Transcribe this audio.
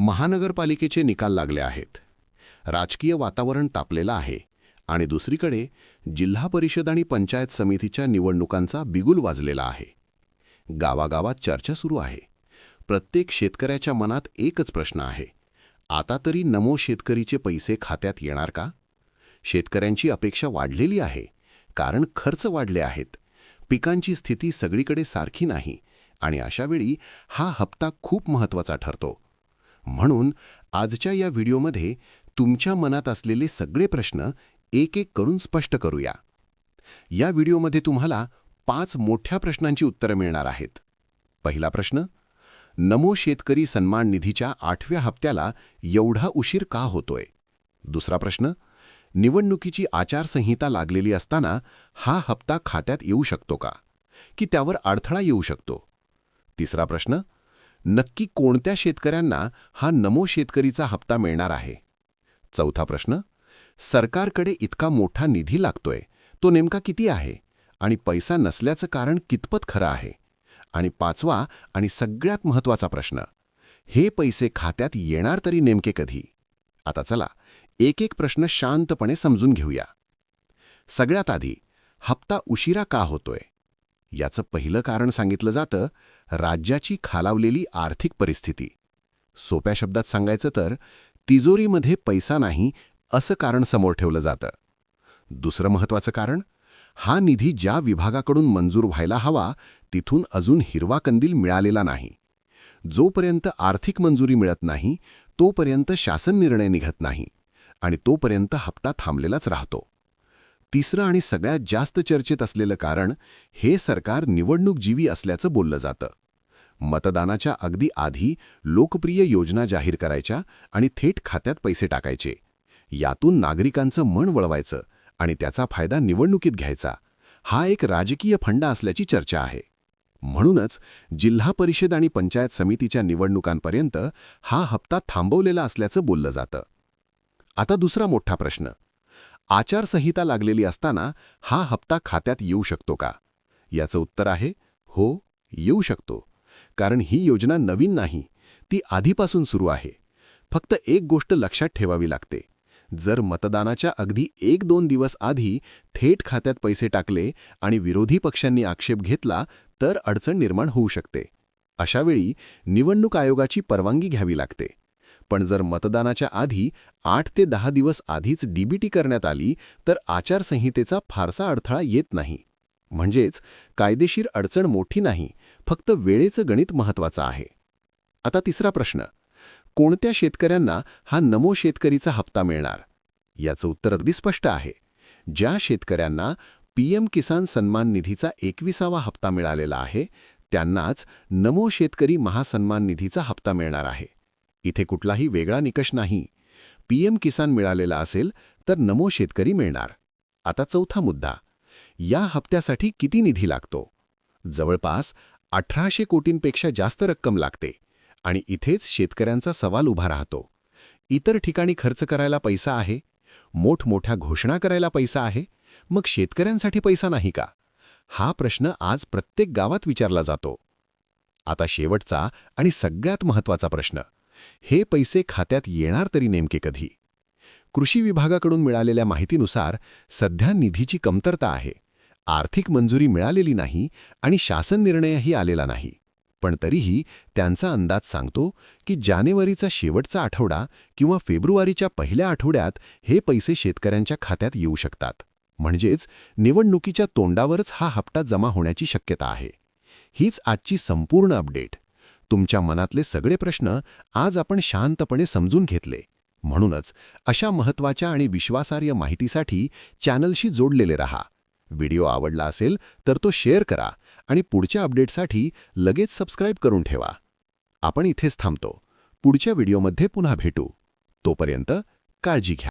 महानगरपालिकेचे निकाल लागले आहेत. राजकीय वातावरण तापलेलं आहे आणि दुसरीकडे जिल्हा परिषद आणि पंचायत समितीच्या निवडणुकांचा बिगुल वाजलेला आहे. गावागावात चर्चा सुरू आहे. प्रत्येक शेतकऱ्याच्या मनात एकच प्रश्न आहे, आता तरी नमो शेतकरीचे पैसे खात्यात येणार का? शेतकऱ्यांची अपेक्षा वाढलेली आहे, कारण खर्च वाढले आहेत. पिकांची स्थिती सगळीकडे सारखी नाही आणि अशावेळी हा हप्ता खूप महत्त्वाचा ठरतो. म्हणून आजच्या या व्हिडिओमध्ये तुमच्या मनात असलेले सगळे प्रश्न एक एक करून स्पष्ट करूया. या व्हिडिओमध्ये तुम्हाला 5 मोठ्या प्रश्नांची उत्तरं मिळणार आहेत. पहिला प्रश्न, नमो शेतकरी सन्मान निधीच्या 8व्या हप्त्याला एवढा उशीर का होतोय? दुसरा प्रश्न, निवडणुकीची आचारसंहिता लागलेली असताना हा हप्ता खात्यात येऊ शकतो का, की त्यावर अडथळा येऊ शकतो? तिसरा प्रश्न, नक्की कोणत्या शेतकऱ्यांना हा नमो शेतकरीचा हप्ता मिळणार आहे? चौथा प्रश्न, सरकारकडे इतका मोठा निधी लागतोय, तो नेमका किती आहे आणि पैसा नसल्याचं कारण कितपत खरं आहे? आणि पाचवा आणि सगळ्यात महत्त्वाचा प्रश्न, हे पैसे खात्यात येणार तरी नेमके कधी? आता चला एक एक प्रश्न शांतपणे समजून घेऊया. सगळ्यात आधी, हप्ता उशिरा का होतोय? याचं पहिलं कारण सांगितलं जातं, राज्याची खालावलेली आर्थिक परिस्थिती. सोप्या शब्दात सांगायचं तर तिजोरीमध्ये पैसा नाही असं कारण समोर ठेवलं जातं. दुसरं महत्त्वाचं कारण, हा निधी ज्या विभागाकडून मंजूर व्हायला हवा तिथून अजून हिरवा कंदील मिळालेला नाही. जोपर्यंत आर्थिक मंजुरी मिळत नाही तोपर्यंत शासन निर्णय निघत नाही आणि तोपर्यंत हप्ता थांबलेलाच राहतो. तिसरं आणि सगळ्यात जास्त चर्चेत असलेलं कारण, हे सरकार निवडणूकजीवी असल्याचं बोललं जातं. मतदानाच्या अगदी आधी लोकप्रिय योजना जाहीर करायच्या आणि थेट खात्यात पैसे टाकायचे. यातून नागरिकांचं मन वळवायचं आणि त्याचा फायदा निवडणुकीत घ्यायचा. हा एक राजकीय फंडा असल्याची चर्चा आहे. म्हणूनच जिल्हा परिषद आणि पंचायत समितीच्या निवडणुकांपर्यंत हा हप्ता थांबवलेला असल्याचं बोललं जातं. आता दुसरा मोठा प्रश्न, आचारसंहिता लागलेली असताना हा हप्ता खात्यात येऊ शकतो का? याचं उत्तर आहे हो, येऊ शकतो. कारण ही योजना नवीन नाही, ती आधीपासून सुरू आहे. फक्त एक गोष्ट लक्षात ठेवावी लागते, जर मतदानाच्या अगदी 1-2 दिवस आधी थेट खात्यात पैसे टाकले आणि विरोधी पक्षांनी आक्षेप घेतला तर अडचण निर्माण होऊ शकते. अशावेळी निवडणूक आयोगाची परवानगी घ्यावी लागते. पण जर मतदानाच्या आधी 8 ते 10 दिवस आधीच डीबीटी करण्यात आली तर आचारसंहितेचा फारसा अडथळा येत नाही. म्हणजेच कायदेशीर अडचण मोठी नाही, फक्त वेळेचं गणित महत्त्वाचं आहे. आता तिसरा प्रश्न, कोणत्या शेतकऱ्यांना हा नमो शेतकरीचा हप्ता मिळणार? याचं उत्तर अगदी स्पष्ट आहे. ज्या शेतकऱ्यांना पीएम किसान सन्मान निधीचा 21वा हप्ता मिळालेला आहे त्यांनाच नमो शेतकरी महासन्मान निधीचा हप्ता मिळणार आहे. इथे कुठलाही वेगळा निकष नाही. पीएम किसान मिळालेला असेल तर नमो शेतकरी मिळणार. आता चौथा मुद्दा, या हप्त्यासाठी किती निधी लागतो? जवळपास 1800 कोटींपेक्षा जास्त रक्कम लागते आणि इथेच शेतकऱ्यांचा सवाल उभा राहतो. इतर ठिकाणी खर्च करायला पैसा आहे, मोठमोठ्या घोषणा करायला पैसा आहे, मग शेतकऱ्यांसाठी पैसा नाही का? हा प्रश्न आज प्रत्येक गावात विचारला जातो. आता शेवटचा आणि सगळ्यात महत्त्वाचा प्रश्न, हे पैसे खात्यात येणार तरी नेमके कधी? कृषी विभागाकडून मिळालेल्या माहितीनुसार सध्या निधीची कमतरता आहे. आर्थिक मंजुरी मिळालेली नाही आणि शासन निर्णयही आलेला नाही. पण तरीही त्यांचा अंदाज सांगतो की जानेवारीचा शेवटचा आठवडा किंवा फेब्रुवारीच्या पहिल्या आठवड्यात हे पैसे शेतकऱ्यांच्या खात्यात येऊ शकतात. म्हणजेच निवडणुकीच्या तोंडावरच हा हप्ता जमा होण्याची शक्यता आहे. हीच आजची संपूर्ण अपडेट. तुमच्या मनातले सगळे प्रश्न आज आपण शांतपणे समजून घेतले. म्हणूनच अशा महत्त्वाच्या आणि विश्वासार्ह माहितीसाठी चॅनलशी जोडलेले रहा. व्हिडिओ आवडला असेल तर तो शेअर करा आणि पुढच्या अपडेटसाठी लगेच सबस्क्राईब करून ठेवा. आपण इथेच थांबतो. पुढच्या व्हिडिओमध्ये पुन्हा भेटू. तोपर्यंत काळजी घ्या.